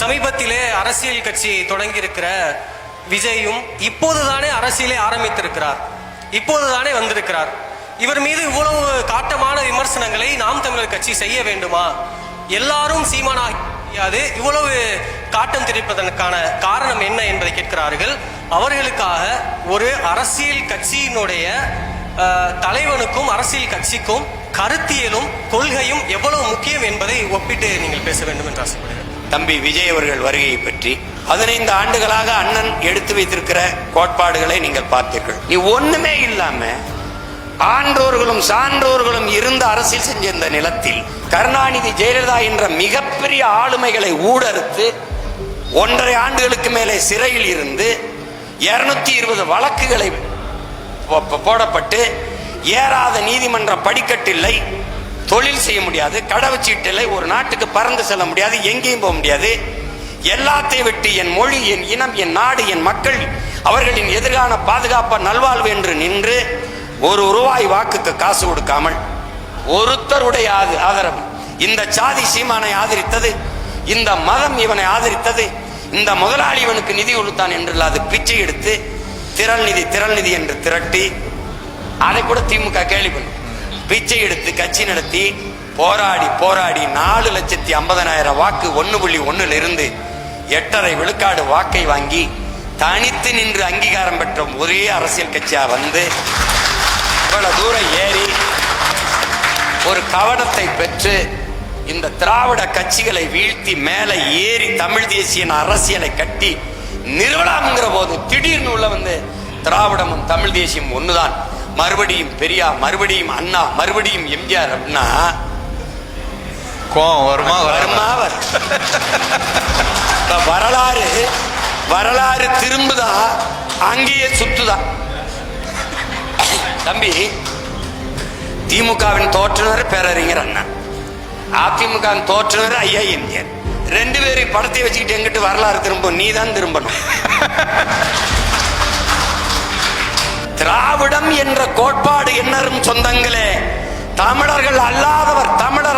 சமீபத்திலே அரசியல் கட்சி தொடங்கியிருக்கிற விஜயும் இப்போதுதானே அரசியலை ஆரம்பித்திருக்கிறார், இப்போதுதானே வந்திருக்கிறார். இவர் மீது இவ்வளவு காட்டமான விமர்சனங்களை நாம் தமிழர் கட்சி செய்ய வேண்டுமா? எல்லாரும் சீமானாது இவ்வளவு காட்டம் தெரிவிப்பதற்கான காரணம் என்ன என்பதை கேட்கிறார்கள். அவர்களுக்காக ஒரு அரசியல் கட்சியினுடைய தலைவனுக்கும் அரசியல் கட்சிக்கும் கருத்தியலும் கொள்கையும் எவ்வளவு முக்கியம் என்பதை ஒப்பிட்டு நீங்கள் பேச வேண்டும் என்று ஆசைப்படுகிறேன். தம்பி விஜய் அவர்கள் வருகையை பற்றி 15 ஆண்டுகளாக அண்ணன் எடுத்து வைத்திருக்கிற கோட்பாடுகளை நீங்கள் பார்த்தீர்கள். நீ ஒண்ணுமே இல்லாம ஆன்றோர்களும் சான்றோர்களும் இருந்த அரசியல் செஞ்ச இந்த நிலத்தில் கருணாநிதி ஜெயலலிதா என்ற மிகப்பெரிய ஆளுமைகளை ஊடறுத்து 1.5 ஆண்டுகளுக்கு மேலே சிறையில் இருந்து 220 வழக்குகளை போடப்பட்டு ஏறாத நீதிமன்ற படிக்கட்டில்லை, தொழில் செய்ய முடியாது, கடவுச்சீட்டு இல்லை, ஒரு நாட்டுக்கு பறந்து செல்ல முடியாது, எங்கேயும் போக முடியாது. எல்லாத்தையும் விட்டு என் மொழி, என் இனம், என் நாடு, என் மக்கள் அவர்களின் எதிர்கால பாதுகாப்ப நல்வாழ்வு என்று நின்று ₹1 வாக்குக்கு காசு கொடுக்காமல் ஒருத்தருடைய ஆதரவு, இந்த சாதி சீமானை ஆதரித்தது, இந்த மதம் இவனை ஆதரித்தது, இந்த முதலாளி இவனுக்கு நிதி கொடுத்தான் என்று அது பிச்சை எடுத்து திரள் நிதி என்று திரட்டி, அதை கூட திமுக கேள்வி பண்ணும், பிச்சை எடுத்து கட்சி நடத்தி போராடி 4,50,000 வாக்கு 1.1 இருந்து 8.5 விழுக்காடு வாக்கை வாங்கி தனித்து நின்று அங்கீகாரம் பெற்ற ஒரே அரசியல் கட்சியா வந்து இவ்வளவு தூரம் ஏறி ஒரு கவனத்தை பெற்று இந்த திராவிட கட்சிகளை வீழ்த்தி மேலே ஏறி தமிழ் தேசிய அரசியலை கட்டி நிறுவனம்ங்கிற போது திடீர்னு உள்ள வந்து திராவிடமும் தமிழ் தேசியம் ஒண்ணுதான், மறுபடியும் பெரியார், மறுபடியும் அண்ணா, மறுபடியும் எம்ஜிஆர் அப்படின்னா வரலாறு திரும்புதா, அங்கேயே சுத்துதான். தம்பி, திமுகவின் தோற்றுனர் பேரறிஞர் அண்ணா, அதிமுகவின் தோற்றுனர் ஐயா எம்ஜிஆர், 2 பேரும் படத்தை வச்சுக்கிட்டு எங்கிட்டு வரலாறு திரும்பும், நீ தான் திரும்பணும். திராவிடம் என்ற கோட்பாடு என்னரும் சொந்தங்களே, தமிழர்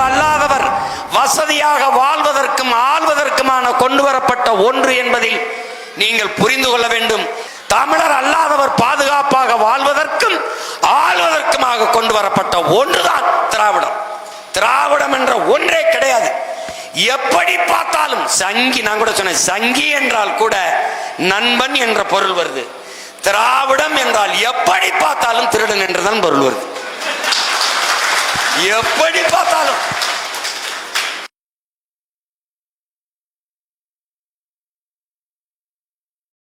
அல்லாதவர் வசதியாக வாழ்வதற்கும் ஆள்வதற்குமான கொண்டு வரப்பட்ட ஒன்று என்பதில் நீங்கள் புரிந்து கொள்ள வேண்டும். தமிழர் அல்லாதவர் பாதுகாப்பாக வாழ்வதற்கும் ஆள்வதற்குமாக கொண்டு வரப்பட்ட ஒன்றுதான் திராவிடம். திராவிடம் என்ற ஒன்றே கிடையாது. எப்படி பார்த்தாலும் சங்கி, நான் கூட சொன்னேன், சங்கி என்றால் கூட நண்பன் என்ற பொருள் வருது. திராவிடம் என்றால் எப்படி பார்த்தாலும் திருடன் என்றுதான் பொருள் வருது. எப்படி பார்த்தாலும்